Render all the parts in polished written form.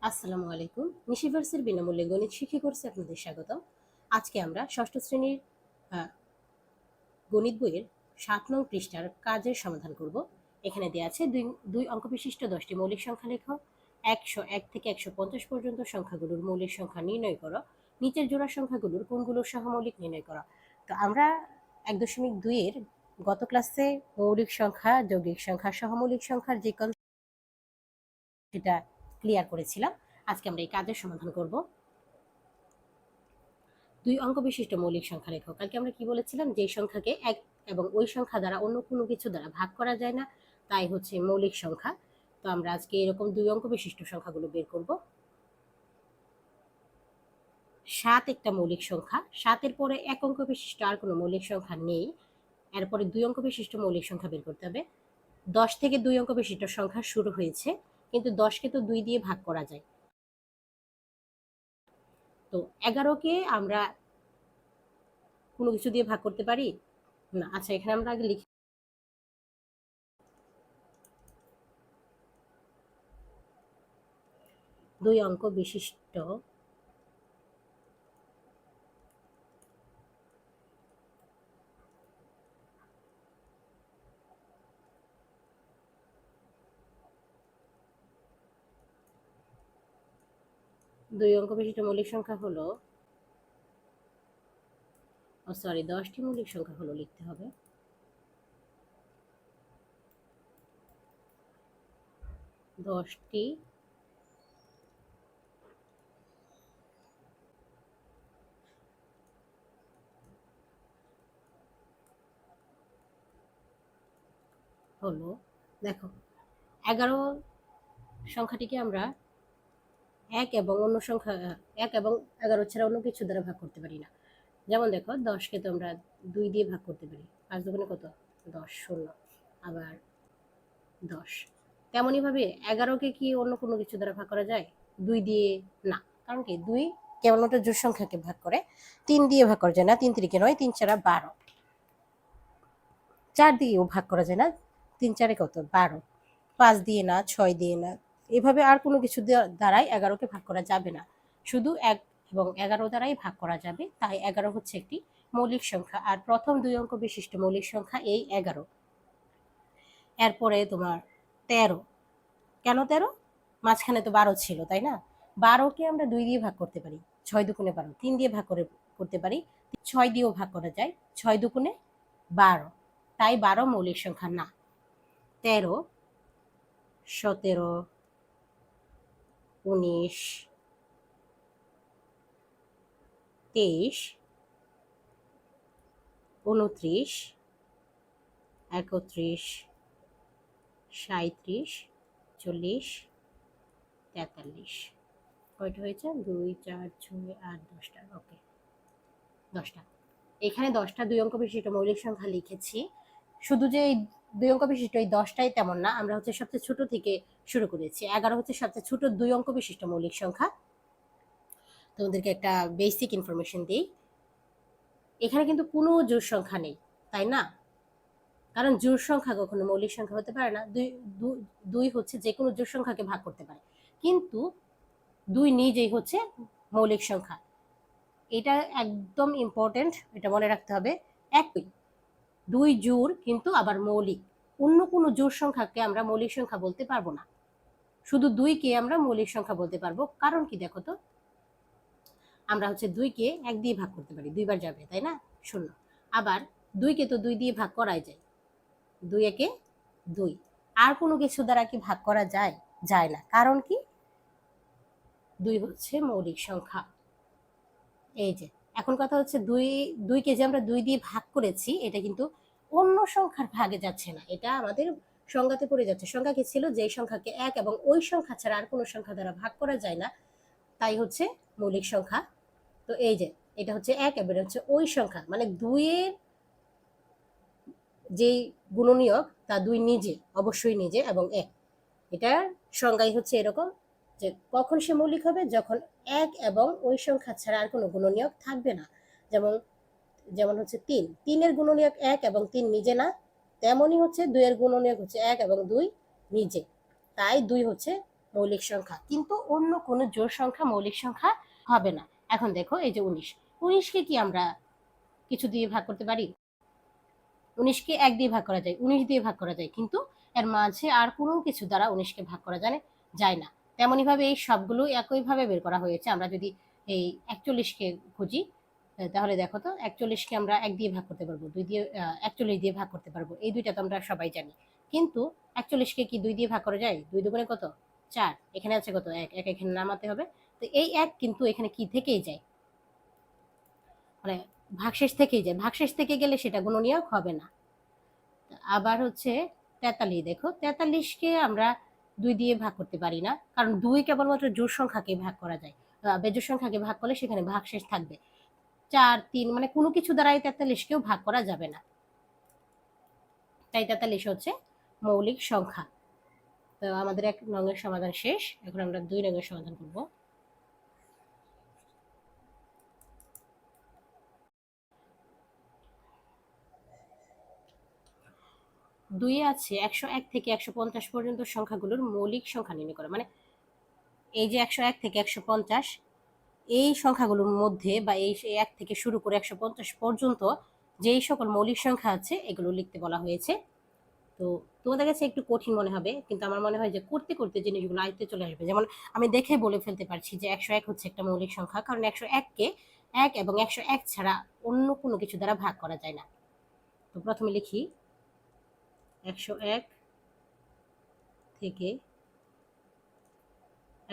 আসসালামু আলাইকুম। নিশিভার্সের বিনামূল্যে গণিত শিক্ষা কোর্সে আপনাদের স্বাগতম। আজকে আমরা ষষ্ঠ শ্রেণীর গণিত বইয়ের ৭ নং পৃষ্ঠার কাজের সমাধান করব। এখানে দেওয়া আছে দুই অঙ্ক বিশিষ্ট ১০টি মৌলিক সংখ্যা লেখো। ১০১ থেকে ১৫০ পর্যন্ত সংখ্যাগুলোর মৌলিক সংখ্যা নির্ণয় করো। নিচের জোড়া সংখ্যাগুলোর কোনগুলোর সহমৌলিক নির্ণয় করো। তো আমরা ১.২ এর গত ক্লাসে মৌলিক সংখ্যা, যৌগিক সংখ্যা, সহমৌলিক সংখ্যার যে সেটা ক্লিয়ার করেছিলাম। আজকে আমরা এই কাজের সমাধান করব। ২ অঙ্ক বিশিষ্ট মৌলিক সংখ্যা লেখো। কালকে আমরা কি বলেছিলাম, যে সংখ্যাকে এক এবং ওই সংখ্যা দ্বারা অন্য কোনো কিছু দ্বারা ভাগ করা যায় না তাই হচ্ছে মৌলিক সংখ্যা। তো আমরা আজকে এরকম ২ অঙ্ক বিশিষ্ট সংখ্যাগুলো বের করব। ৭ একটা মৌলিক সংখ্যা। ৭ এর পরে ১ অঙ্ক বিশিষ্ট আর কোনো মৌলিক সংখ্যা নেই। এরপরে ২ অঙ্ক বিশিষ্ট মৌলিক সংখ্যা বের করতে হবে। ১০ থেকে ২ অঙ্ক বিশিষ্ট সংখ্যা শুরু হয়েছে, কিন্তু ১০কে তো ২ দিয়ে ভাগ করা যায়। তো ১১কে আমরা কোনো কিছু দিয়ে ভাগ করতে পারি না। আচ্ছা, এখানে আমরা আগে লিখি ২ অঙ্ক বিশিষ্ট মৌলিক সংখ্যা হলো, সরি, 10টি মৌলিক সংখ্যা হলো লিখতে হবে। দশটি হলো, দেখো 11 সংখ্যাটিকে আমরা 1 এবং অন্য সংখ্যা 1 এবং 11 ছাড়া অন্য কিছু দ্বারা ভাগ করতে পারি না। যেমন দেখো, 10কে তো আমরা 2 দিয়ে ভাগ করতে পারি। 5 দুগুণে কত? 10, 16, আবার 10। তেমনই ভাবে 11কে কি অন্য কোনো কিছু দ্বারা ভাগ করা যায়? 2 দিয়ে না। কারণ কি, 2 কেবলমাত্র জোড় সংখ্যাকে ভাগ করে, 3 দিয়ে ভাগ করা যায় না। 3 তিরিকে 9, 3 চারা 12। 4 দিয়েও ভাগ করা যায় না। 3 চারে কত? 12। 5 দিয়ে না, 6 দিয়ে না। এভাবে আর কোনো কিছু দ্বারাই 11কে ভাগ করা যাবে না। শুধু 1 এবং 11 দ্বারাই ভাগ করা যাবে। তাই 11 হচ্ছে একটি মৌলিক সংখ্যা। আর প্রথম 2 অঙ্ক বিশিষ্ট মৌলিক সংখ্যা এই 11। এরপরে তোমার 13। কেন 13? মাঝখানে তো 12 ছিল, তাই না? 12কে আমরা 2 দিয়ে ভাগ করতে পারি। 6 দুগুণে 12। 3 দিয়ে ভাগ করতে পারি। 6 দিয়েও ভাগ করা যায়। 6 দুগুণে 12। তাই 12 মৌলিক সংখ্যা না। 13, 17, 19, 23, 29, 31, 37, 40, 43। কয়টা হয়েছে? 2, 4, 6, 8, 10টা। ওকে, 10টা। এখানে 10টা 2 অঙ্ক বিশিষ্ট মৌলিক সংখ্যা লিখেছি। শুধু যে এই 2 অঙ্ক বিশিষ্ট এই 10টাই তেমন না, আমরা হচ্ছে সবচেয়ে ছোট থেকে শুরু করেছি। 11 হচ্ছে সবচেয়ে ছোট 2 অঙ্ক বিশিষ্ট মৌলিক সংখ্যা। তোমাদেরকে একটা বেসিক ইনফরমেশন দিই। এখানে কিন্তু কোনো জোড় সংখ্যা নেই, তাই না? কারণ জোড় সংখ্যা কখনো মৌলিক সংখ্যা হতে পারে না। 2 হচ্ছে যে কোনো জোড় সংখ্যাকে ভাগ করতে পারে, কিন্তু 2 নিজেই হচ্ছে মৌলিক সংখ্যা। এটা একদম ইম্পর্টেন্ট, এটা মনে রাখতে হবে। একই 2 জোড় কিন্তু আবার মৌলিক। অন্য কোনো জোড় সংখ্যাকে আমরা মৌলিক সংখ্যা বলতে পারবো না, শুধু 2কে আমরা মৌলিক সংখ্যা বলতে পারবো। কারণ কি, দেখো তো, আমরা হচ্ছে 2কে 1 দিয়ে ভাগ করতে পারি, 2 বার যাবে, তাই না? 0। আবার 2কে তো 2 দিয়ে ভাগ করাই যায়। 2 একে 2। আর কোনো কিছু দ্বারা কি ভাগ করা যায়? যায় না। কারণ কি, 2 হচ্ছে মৌলিক সংখ্যা। এই যে এখন কথা হচ্ছে, 2কে যে আমরা 2 দিয়ে ভাগ করেছি, এটা কিন্তু অন্য সংখ্যার ভাগে যাচ্ছে না, এটা আমাদের সংজ্ঞাতে পড়ে যাচ্ছে। সংজ্ঞা কি ছিল? যে সংখ্যাকে 1 এবং ওই সংখ্যা ছাড়া আর কোনো সংখ্যা দ্বারা ভাগ করা যায় না, তাই হচ্ছে মৌলিক সংখ্যা। তো এই যে এটা হচ্ছে 1 এবং হচ্ছে ওই সংখ্যা, মানে 2 এর যে গুণনীয়ক তা 2 নিজে, অবশ্যই নিজে, এবং 1। এটার সংজ্ঞাই হচ্ছে এরকম, যে কখন সে মৌলিক হবে? যখন 1 এবং ওই সংখ্যা ছাড়া আর কোনো গুণনীয়ক থাকবে না। যেমন যেমন হচ্ছে 3 এর গুণনীয়ক 1 এবং 3 নিজে না, তেমনই হচ্ছে 2 এর গুণনীয়ক হচ্ছে 1 এবং 2 নিজে। তাই 2 হচ্ছে মৌলিক সংখ্যা, কিন্তু অন্য কোনো জোড় সংখ্যা মৌলিক সংখ্যা হবে না। এখন দেখো এই যে 19, 19কে কি আমরা কিছু দিয়ে ভাগ করতে পারি? 19কে 1 দিয়ে ভাগ করা যায়, 19 দিয়ে ভাগ করা যায়, কিন্তু এর মাঝে আর কোনো কিছু দ্বারা 19কে ভাগ করা যায় না। তেমনি ভাবে এই সবগুলো একইভাবে বের করা হয়েছে। আমরা যদি এই 41কে খুঁজি, তাহলে দেখো তো 41কে আমরা 1 দিয়ে ভাগ করতে পারবো, 2 দিয়ে 41 দিয়ে ভাগ করতে পারবো, এই দুইটা তো আমরা সবাই জানি। কিন্তু 41কে কি 2 দিয়ে ভাগ করা যায়? 2 দুগুণে কত? 4। এখানে আছে কত? 1, 1 এখানে নামাতে হবে। তো এই 1 কিন্তু এখানে কি থেকেই যায়, মানে ভাগশেষ থেকেই যায়, ভাগশেষ থেকে গেলে সেটা গুণনীয়ক হবে না। আবার হচ্ছে 43, দেখো 43কে আমরা 2 দিয়ে ভাগ করতে পারি না, কারণ 2 কেবলমাত্র জোড় সংখ্যাকে ভাগ করা যায়, বেজোড় সংখ্যাকে ভাগ করলে সেখানে ভাগশেষ থাকবে। 4, 3 মানে কোনো কিছু দ্বারাই 43কেও ভাগ করা যাবে না, তাই 43 হচ্ছে মৌলিক সংখ্যা। তো আমাদের 1 নংয়ের সমাধান শেষ, এখন আমরা 2 নংয়ের সমাধান করব। 2 আছে 101 থেকে 150 পর্যন্ত সংখ্যাগুলোর মৌলিক সংখ্যা নির্ণয় করা, মানে এই যে 101 থেকে 150 এই সংখ্যাগুলোর মধ্যে বা এই 1 থেকে শুরু করে 150 পর্যন্ত যেই সকল মৌলিক সংখ্যা আছে এগুলো লিখতে বলা হয়েছে। তো তোমাদের কাছে একটু কঠিন মনে হবে, কিন্তু আমার মনে হয় যে করতে করতে জিনিসগুলো আয়ত্তে চলে আসবে। যেমন আমি দেখে বলে ফেলতে পারছি যে 101 হচ্ছে একটা মৌলিক সংখ্যা, কারণ 101কে 1 এবং 101 ছাড়া অন্য কোনো কিছু দ্বারা ভাগ করা যায় না। তো প্রথমে লিখি 101 থেকে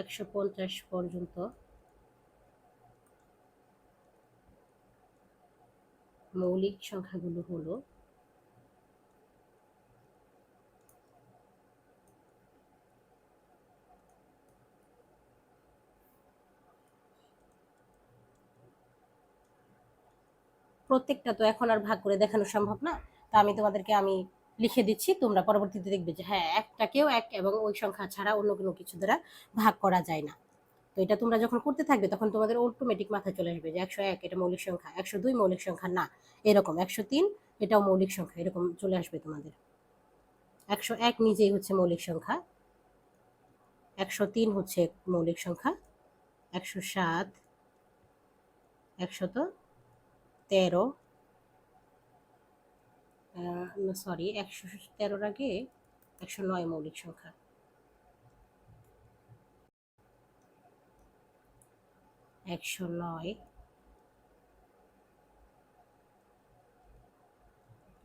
150 পর্যন্ত মৌলিক সংখ্যাগুলো হলো প্রত্যেকটা তো এখন আর ভাগ করে দেখানো সম্ভব না, তা আমি তোমাদেরকে লিখে দিচ্ছি, তোমরা পরবর্তীতে দেখবে যে হ্যাঁ একটাকেও 1 এবং ওই সংখ্যা ছাড়া অন্য কোনো কিছু দ্বারা ভাগ করা যায় না। তো এটা তোমরা যখন করতে থাকবে তখন তোমাদের অটোমেটিক মাথায় চলে আসবে যে 101 এটা মৌলিক সংখ্যা, 102 মৌলিক সংখ্যা না, এরকম 103 এটাও মৌলিক সংখ্যা, এরকম চলে আসবে তোমাদের। 101 নিজেই হচ্ছে মৌলিক সংখ্যা, 103 হচ্ছে মৌলিক সংখ্যা, 107, 113, সরি 113 আগে 109 মৌলিক সংখ্যা, 109,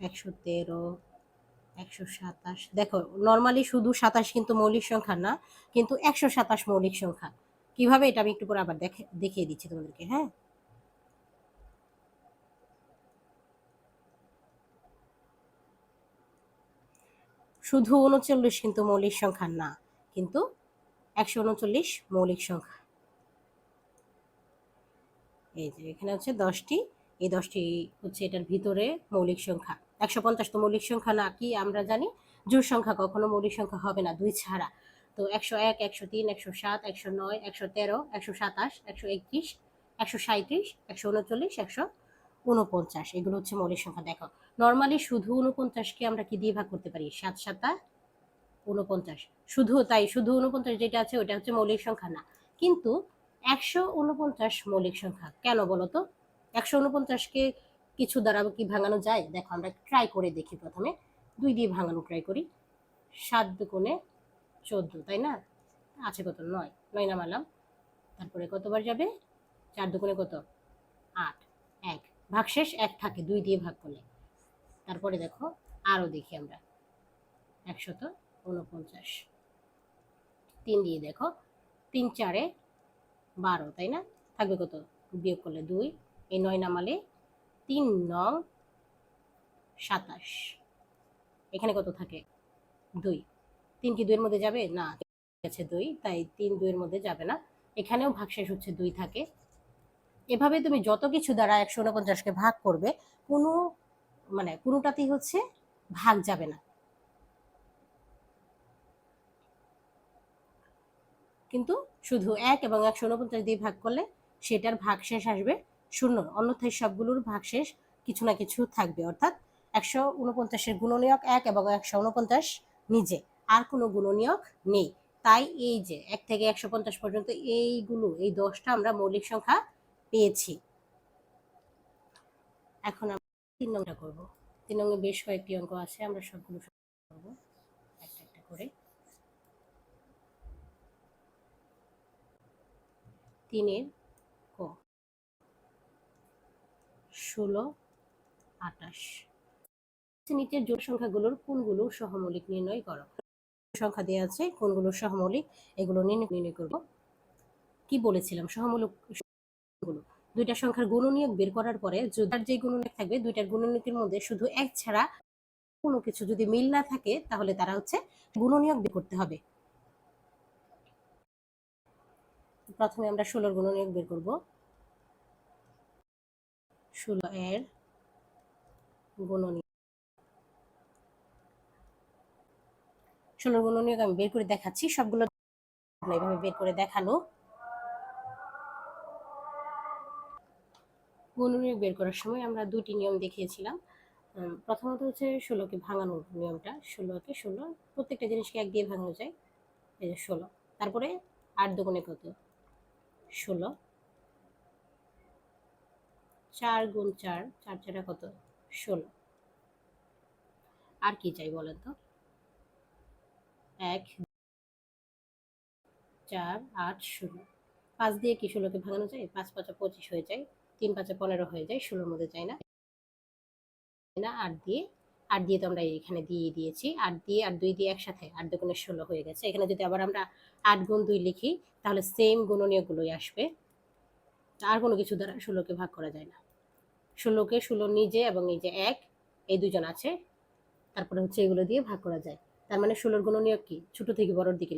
113, 127। দেখো নর্মালি শুধু 27 কিন্তু মৌলিক সংখ্যা না, কিন্তু 127 মৌলিক সংখ্যা। কিভাবে এটা আমি একটু পরে আবার দেখিয়ে দিচ্ছি তোমাদেরকে। হ্যাঁ, শুধু 39 কিন্তু মৌলিক সংখ্যা না, কিন্তু 139 মৌলিক সংখ্যা। এই যে এখানে হচ্ছে 10টি, এই 10টি হচ্ছে এটার ভিতরে মৌলিক সংখ্যা। 150 তো মৌলিক সংখ্যা না, কি আমরা জানি জোড় সংখ্যা কখনো মৌলিক সংখ্যা হবে না 2 ছাড়া। তো 101, 103, 107, 109, 113, 127, 131, 137, 139, 149 এগুলো হচ্ছে মৌলিক সংখ্যা। দেখো নর্মালি শুধু 49কে আমরা কি দিয়ে ভাগ করতে পারি? 7 7 49, শুধু তাই, শুধু 49 যেটা আছে ওটা হচ্ছে মৌলিক সংখ্যা না, কিন্তু 149 মৌলিক সংখ্যা। কেন বলো তো? 149কে কিছু দ্বারা কি ভাঙানো যায়? দেখো আমরা ট্রাই করে দেখি, প্রথমে 2 দিয়ে ভাঙানো ট্রাই করি। 7 দুগুণে 14, তাই না? আছে কত? 9, 9 নামালাম, তারপরে কতবার যাবে? 4 দুগুণে কত? 8, 1, ভাগশেষ 1 থাকে 2 দিয়ে ভাগ করলে। তারপরে দেখো আরো দেখি আমরা 149, 3 দিয়ে দেখো, 3 4 12, তাই না? থাকবে কত? বিয়োগ করলে 2, এই 9 নামালে 3 9 27, এখানে কত থাকে? 2, 3 কি 2 এর মধ্যে যাবে? না, আছে 2, তাই 3 2 এর মধ্যে যাবে না, এখানেও ভাগশেষ হচ্ছে 2 থাকে। এভাবে তুমি যত কিছু দ্বারা 149কে ভাগ করবে কোনো মানে কোনোটাতেই হচ্ছে ভাগ যাবে না, কিন্তু শুধু 1 এবং 149 দিয়ে ভাগ করলে সেটার ভাগশেষ আসবে 0, অন্যথায় সবগুলোর ভাগশেষ কিছু না কিছু থাকবে, অর্থাৎ 149 এর গুণনীয়ক 1 এবং 149 নিজে, আর কোনো গুণনীয়ক নেই। তাই এই যে 1 থেকে 150 পর্যন্ত এইগুলো এই 10টা আমরা মৌলিক সংখ্যা পেয়েছি। এখন আমরা 3 নংটা করব। 3 নংয়ে বেশ কয়েকটি অঙ্ক আছে, আমরা সবগুলো করব একটা একটা করে। 3 ক 16 28। নিচের জোড় সংখ্যাগুলোর কোনগুলো সহমৌলিক নির্ণয় করো। সংখ্যা দেওয়া আছে, কোনগুলো সহমৌলিক এগুলো নির্ণয় করব। কি বলেছিলাম, সহমৌলিক গুলো দুইটা সংখ্যার গুণনীয়ক বের করার পরে যার যে গুণনীয়ক থাকবে দুইটার গুণনীয়কের মধ্যে শুধু এক ছাড়া কোনো কিছু যদি মিল না থাকে তাহলে তারা হচ্ছে গুণনীয়ক বের করতে হবে। প্রথমে আমরা 16 গুণনীয়ক বের করব। 16 এর গুণনীয়ক, 16 গুণনীয়ক আমি বের করে দেখাচ্ছি, সবগুলো এইভাবে বের করে দেখানো। গুণনীয়ক বের করার সময় আমরা দুটি নিয়ম দেখিয়েছিলাম। প্রথমত হচ্ছে 16কে ভাঙানোর নিয়মটা, 16কে 16 প্রত্যেকটা জিনিসকে 1 দিয়ে ভাঙানো যায়, এই যে 16। তারপরে 8 দুগুণে কত 16, 4 গুণ 4, 4 4 কত 16। আর কি চাই বলেন তো, 1 4 8 16। 5 দিয়ে কি 16কে ভাঙানো যায়? 5 5 25 হয়ে যায়, 3 5 15 হয়ে যায়, 16-র মধ্যে যায় না। 8 দিয়ে, 8 দিয়ে তো আমরা এখানে দিয়ে দিয়েছি, 8 দিয়ে আর 2 দিয়ে একসাথে 8 দুগুণে 16 হয়ে গেছে। এখানে যদি আবার আমরা 8 গুণ 2 লিখি তাহলে সেম গুণনীয়কগুলোই আসবে, আর কোনো কিছু দ্বারা 16কে ভাগ করা যায় না। 16কে 16 নিজে এবং এই যে 1 এই দুজন আছে, তারপরে হচ্ছে এগুলো দিয়ে ভাগ করা যায়। তার মানে 16-র গুণনীয়ক কি, ছোট থেকে বড়র দিকে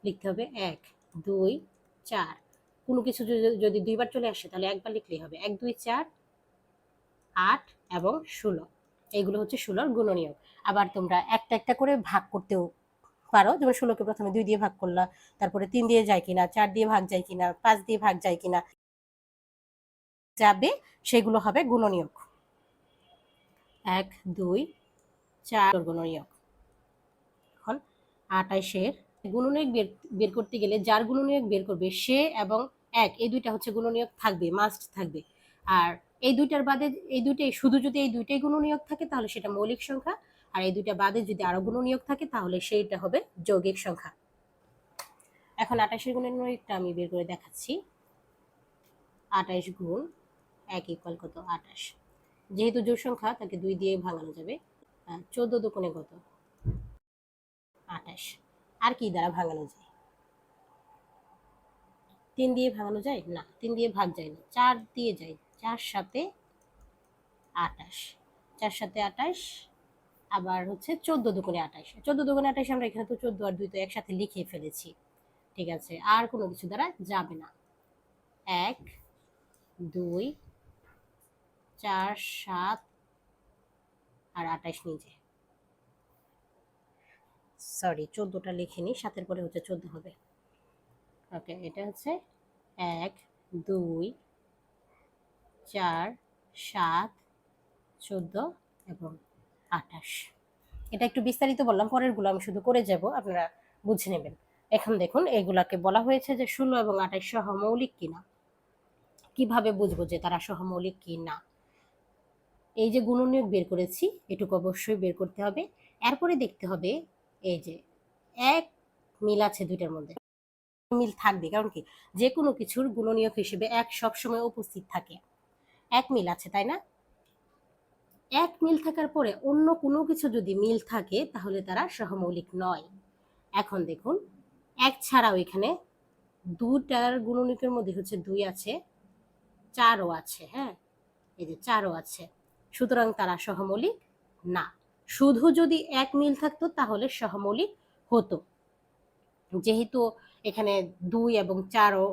লিখতে হবে 1 2 4। কোনো কিছু যদি দুইবার চলে আসে তাহলে একবার লিখলেই হবে, 1 2 4 8 এবং 16। এইগুলো হচ্ছে 16-র গুণনীয়ক। আবার তোমরা একটা একটা করে ভাগ করতেও পারো, যেমন 16কে প্রথমে 2 দিয়ে ভাগ করলা, তারপরে 3 দিয়ে যায় কিনা, 4 দিয়ে ভাগ যায় কিনা, 5 দিয়ে ভাগ যায় কিনা যাবে, সেগুলো হবে গুণনীয়ক। 1 2 4 গুণনীয়ক। এখন 28-এর গুণনীয়ক বের করতে গেলে যার গুণনীয়ক বের করবে সে এবং 1 এই দুইটা হচ্ছে গুণনীয়ক থাকবে, মাস্ট থাকবে। আর এই দুইটার বাদে এই দুইটাই শুধু যদি এই দুইটাই গুণনীয়ক থাকে তাহলে সেটা মৌলিক সংখ্যা, আর এই দুইটা বাদে যদি আরো গুণনীয়ক থাকে তাহলে সেইটা হবে যৌগিক সংখ্যা। এখন 28-এর গুণনীয়কটা আমি বের করে দেখাচ্ছি। 28 গুণ 1 ইকুয়াল কত 28। যেহেতু জোড় সংখ্যা তাকে 2 দিয়ে ভাঙানো যাবে। 14 দুগুণে কত 28। আর কি দ্বারা ভাঙানো যায়? 3 দিয়ে ভাঙানো যায় না, 3 দিয়ে ভাগ যায় না, 4 দিয়ে যায়, 4 সাথে 28, 4 সাথে 28, আবার হচ্ছে 14 দুগুণে 28। 14 দুগুণে 28 আমরা এখানে তো 14 আর 2 তো একসাথে লিখে ফেলেছি, ঠিক আছে, আর কোনো কিছু দ্বারা যাবে না। 1 2 4 7 আর 28 নিজে, সরি 14টা লিখিনি, 7-এর পরে হচ্ছে 14 হবে। ওকে, এটা হচ্ছে 1 2 4 7 14 এবং 28। এটা একটু বিস্তারিত বললাম, পরের গুলো আমি শুধু করে যাব, আপনারা বুঝে নেবেন। এখন দেখুন এগুলাকে বলা হয়েছে যে 16 এবং 28 সহমৌলিক কিনা। কিভাবে বুঝবো যে তারা সহমৌলিক কিনা? এই যে গুণনীয়ক বের করেছি এটুকু অবশ্যই বের করতে হবে। এরপরে দেখতে হবে এই যে এক মিল আছে দুইটার মধ্যে, মিল থাকবে, কারণ কি যে কোনো কিছুর গুণনীয়ক হিসেবে এক সবসময় উপস্থিত থাকে। এক মিল আছে, তাই না? এক মিল থাকার পরে অন্য কোনো কিছু যদি মিল থাকে তাহলে তারা সহমৌলিক নয়। এখন দেখুন এক ছাড়াও এখানে দুটার গুণনীয়কের মধ্যে হচ্ছে 2 আছে, 4ও আছে, হ্যাঁ এই যে 4ও আছে, সুতরাং তারা সহমৌলিক না। শুধু যদি এক মিল থাকতো তাহলে সহমৌলিক হতো। যেহেতু এখানে 2 এবং 4ও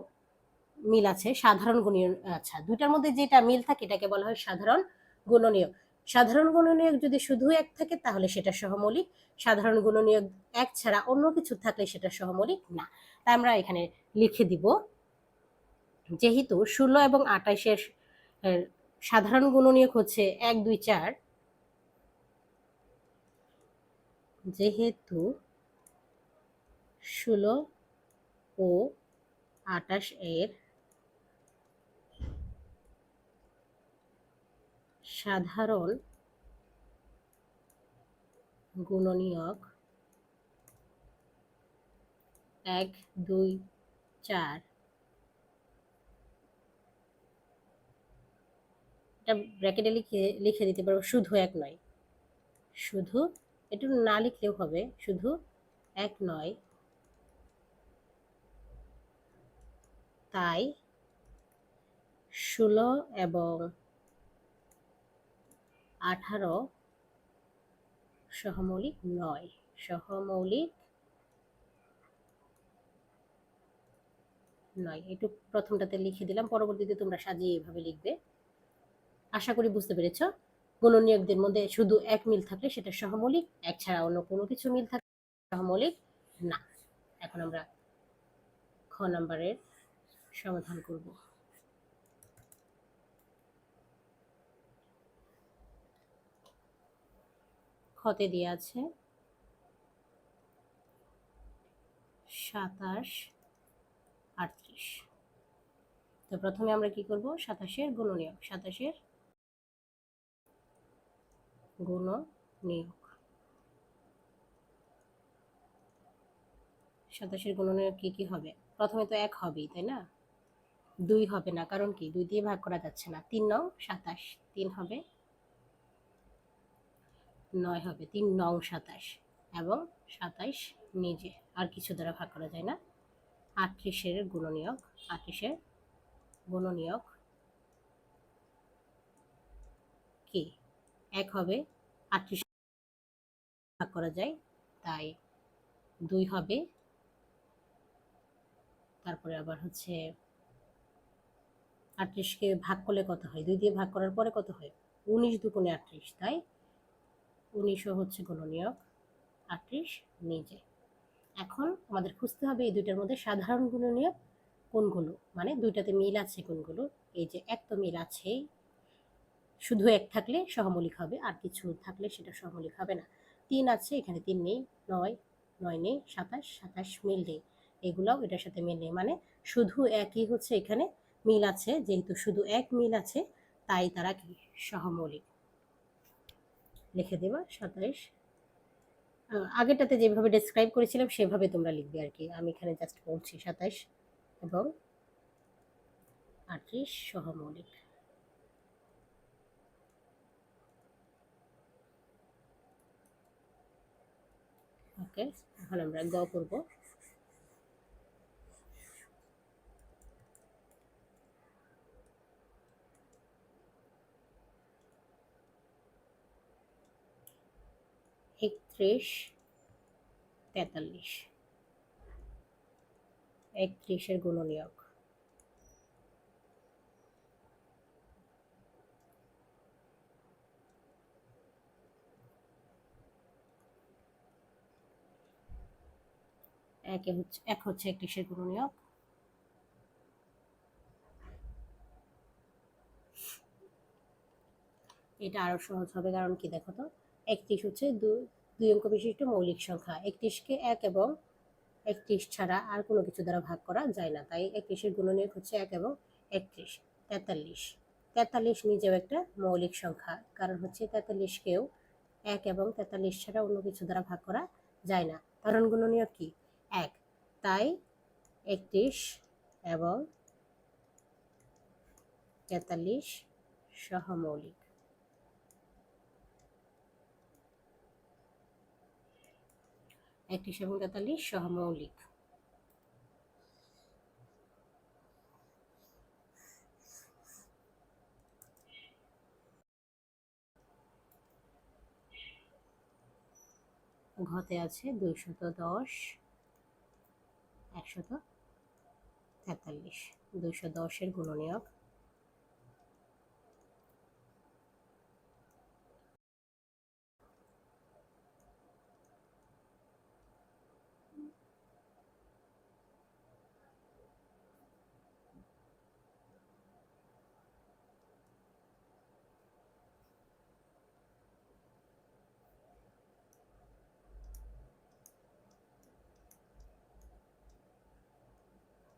মিল আছে, সাধারণ গুণনীয়ক, আচ্ছা দুইটার মধ্যে যেটা মিল থাকে এটাকে বলা হয় সাধারণ গুণনীয়ক। সাধারণ গুণনীয়ক যদি শুধু এক থাকে তাহলে সেটা সহমৌলিক, সাধারণ গুণনীয়ক এক ছাড়া অন্য কিছু থাকলে সেটা সহমৌলিক না। তাই আমরা এখানে লিখে দিব, যেহেতু 16 এবং 28-এর সাধারণ গুণনীয়ক হচ্ছে 1 2 4, যেহেতু 16 ও 28 এর সাধারণ গুণনীয়ক 1, 2, 4, এটা ব্র্যাকেটে লিখে দিতে পারবো, শুধু এক নয়, শুধু একটু না লিখলেও হবে, শুধু এক নয়, তাই 16 এবং 18 সহমৌলিক নয়। সহমৌলিক নয়, একটু প্রথমটাতে লিখে দিলাম, পরবর্তীতে তোমরা সাজিয়ে এভাবে লিখবে। আশা করি বুঝতে পেরেছ। গুণনীয়কদের মধ্যে শুধু এক মিল থাকলে সেটা সহমৌলিক, এক ছাড়া অন্য কোনো কিছু মিল থাকলে সহমৌলিক না। এখন আমরা খ নাম্বারের সমাধান করব। খতে দিয়ে আছে 27, 38। তো প্রথমে আমরা কি করব, 27-এর গুণনীয়ক, 27-এর গুণনীয়ক, 27-এর গুণনীয়ক কি কি হবে? প্রথমে তো এক হবেই, তাই না? 2 হবে না, কারণ কি 2 দিয়ে ভাগ করা যাচ্ছে না। 3 নং 27, 3 হবে, 9 হবে, 3 নং 27 এবং 27 নিজে, আর কিছু দ্বারা ভাগ করা যায় না। 38-এর গুণনীয়ক, 38-এর গুণনীয়ক কি? 1 হবে, 38 ভাগ করা যায়, তাই 2 হবে। তারপরে আবার হচ্ছে 38-কে ভাগ করলে কত হয়? 2 দিয়ে ভাগ করার পরে কত হয়? 19 দুগুণে 38, তাই 19ও হচ্ছে গুণনীয়ক, 38 নিজে। এখন আমাদের খুঁজতে হবে এই দুইটার মধ্যে সাধারণ গুণনীয়ক কোনগুলো, মানে দুইটাতে মিল আছে কোনগুলো। এই যে এক তো মিল আছেই, শুধু এক থাকলে সহমৌলিক হবে, আর কিছু থাকলে সেটা সহমৌলিক হবে না। 3 আছে, এখানে 3 নেই, 9, 9 নেই, 27, 27 মিল নেই, এগুলাও এটার সাথে মিল নেই, মানে শুধু একই হচ্ছে এখানে মিল আছে। যেহেতু শুধু এক মিল আছে, তাই তারা কি সহমৌলিক। লিখে দেবা 27। আগেরটাতে যেভাবে ডেসক্রাইব করেছিলাম সেভাবে তোমরা লিখবে আর কি, আমি এখানে জাস্ট বলছি 27 এবং 38 সহমৌলিক। ওকে, এখন আমরা গ করব। একত্রিশ, 43, 31-এর গুণনীয়ক, এক হচ্ছে 31-এর গুণনীয়ক, এটা আরো সহজ হবে, কারণ কি দেখো তো, 31 হচ্ছে দুই অঙ্ক বিশিষ্ট মৌলিক সংখ্যা। 31-কে 1 এবং 31 ছাড়া আর কোনো কিছু দ্বারা ভাগ করা যায় না, তাই 31-এর গুণনীয়ক হচ্ছে 1 এবং 31। 43, 43 নিজেও একটা মৌলিক সংখ্যা, কারণ হচ্ছে 43-কেও 1 এবং 43 ছাড়া অন্য কিছু দ্বারা ভাগ করা যায় না। কারণ গুণনীয়ক কি? 1, তাই 31 এবং 43 সহমৌলিক। একটি এবং 43 সহমৌলিক। ঘতে আছে 210, 143, 210-এর গুণনীয়ক,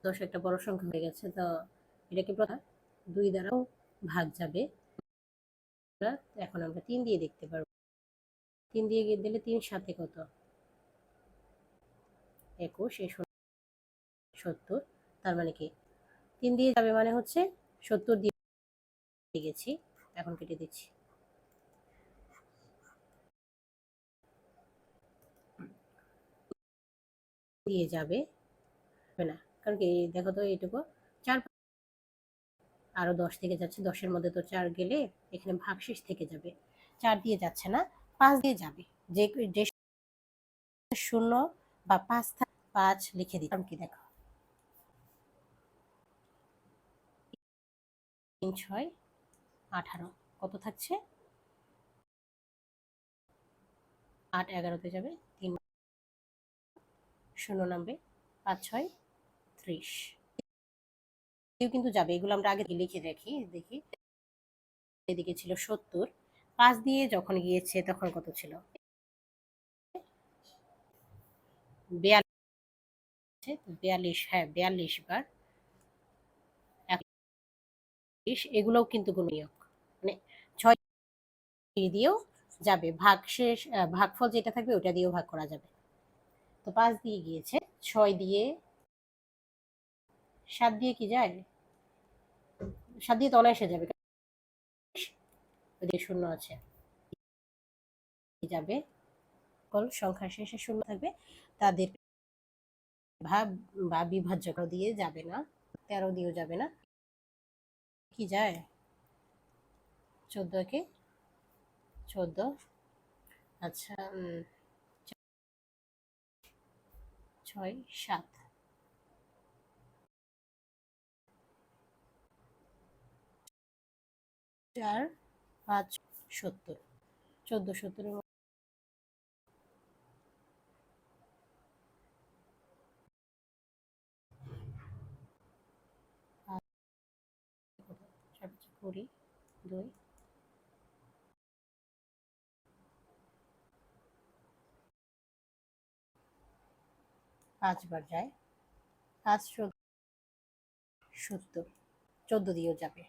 10 একটা বড় সংখ্যা হয়ে গেছে, তো এটাকে 2 দ্বারাও ভাগ যাবে। এখন আমরা 3 দিয়ে দেখতে পারবো। 3 দিয়ে দিলে 3 সাথে কত? 21, 70। তার মানে কি 3 দিয়ে যাবে মানে হচ্ছে 70 দিয়ে গেছি। এখন কেটে দিচ্ছি। দিয়ে যাবে না, কারণ কি দেখো তো এইটুকু 4 আরো 10 থেকে যাচ্ছে, 10-এর মধ্যে তো 4 গেলে এখানে ভাগশেষ থেকে যাবে। 4 দিয়ে যাচ্ছে না, 5 দিয়ে যাবে। যে যে 0 বা 5 5 লিখে দিই। কারণ কি দেখো 3 6 18 কত থাকছে? 8 11-তে যাবে, 3 0 নামবে, 5 6 30 কিন্তু যাবে। এগুলো আমরা আগে লিখে রাখি, দেখি। এদিকে ছিল 70, 5 দিয়ে যখন গিয়েছে তখন কত ছিল? 42। হ্যাঁ 42 বার 21। এগুলোও কিন্তু গুণনীয়ক, মানে 6 দিয়েও যাবে। ভাগশেষ ভাগফল যেটা থাকবে ওটা দিয়েও ভাগ করা যাবে। তো 5 দিয়ে গিয়েছে, 6 দিয়ে, 7 দিয়ে কি যায়? 7 দিয়ে তো অনায়াসে যাবে, ওদিকে 0 আছে, যাবে। সকল সংখ্যার শেষে 0 থাকবে তাদের ভাগ বা বিভাজ্য দিয়ে যাবে না, 13 দিয়েও যাবে না। কি যায়? 14 কে 14। আচ্ছা 6 7 4 5 70। 14 70 20 2 5 বার যায়, 5 70। 14 দিয়েও যাবে।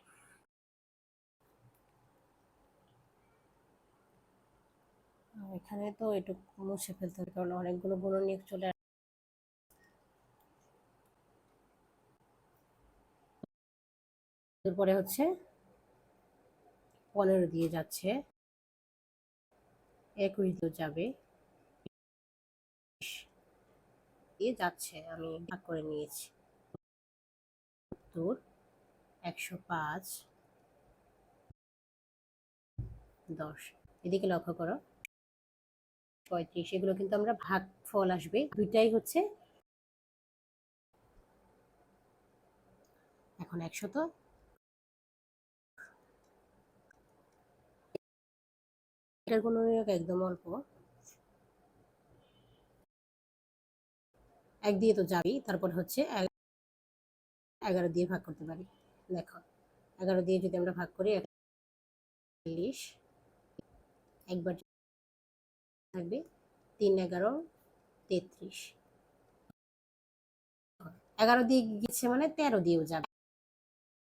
এখানে তো এটুকু মুছে ফেলতে হবে, কারণ অনেকগুলো গুণনীয়ক চলে আসে। এরপরে হচ্ছে 15 দিয়ে যাচ্ছে, 21 দিয়ে যাবে, দিয়ে যাচ্ছে। আমি ভাগ করে নিয়েছি। 70, 105, 10। এদিকে লক্ষ্য করো 35। এগুলো কিন্তু আমরা ভাগ ফল আসবে, দুইটাই হচ্ছে। এখন 100, এটার গুণনীয়ক একদম অল্প, 1 দিয়ে তো যাবেই। তারপর হচ্ছে 11 দিয়ে ভাগ করতে পারি। দেখো 11 দিয়ে যদি আমরা ভাগ করি 41, একবার থাকবে, 3 11 33। 11 দিয়ে গেছে মানে 13 দিয়েও যাবে।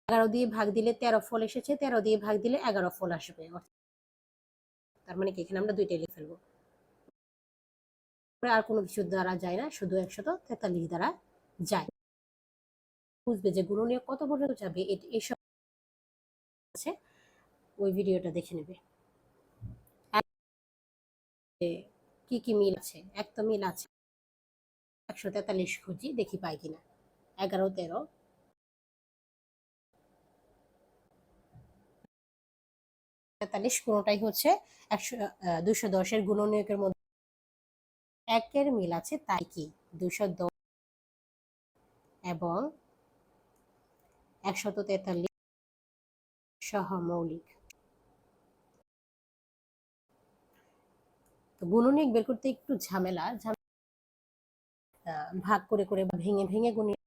11 দিয়ে ভাগ দিলে 13 ফল এসেছে, 13 দিয়ে ভাগ দিলে 11 ফল আসবে। তার মানে কি এখানে আমরা দুইটাই লিখে ফেলবো, আর কোনো কিছু দ্বারা যায় না, শুধু 143 দ্বারা যায়। বুঝবে যে গুণনীয়ক কত পর্যন্ত যাবে এইসব আছে, ওই ভিডিওটা দেখে নেবে। কি কি মিল আছে? এক তো মিল আছে, 143 খুঁজি দেখি পাই কিনা। 11 13 43 কোনোটাই হচ্ছে 210 এর গুণনীয়কের মধ্যে একের মিল আছে, তাই কি 210 এবং 143 সহমৌলিক। তো গুণনীয়ক বের করতে একটু ঝামেলা, ভাগ করে করে বা ভেঙে ভেঙে গুণনীয়ক।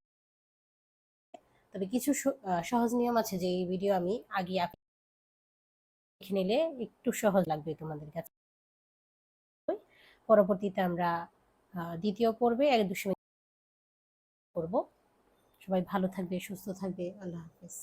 তবে কিছু সহজ নিয়ম আছে, যে এই ভিডিও আমি আগে দেখে নিলে একটু সহজ লাগবে তোমাদের কাছে। পরবর্তীতে আমরা দ্বিতীয় পর্বে 1 2 করব। সবাই ভালো থাকবে, সুস্থ থাকবে। আল্লাহ হাফেজ।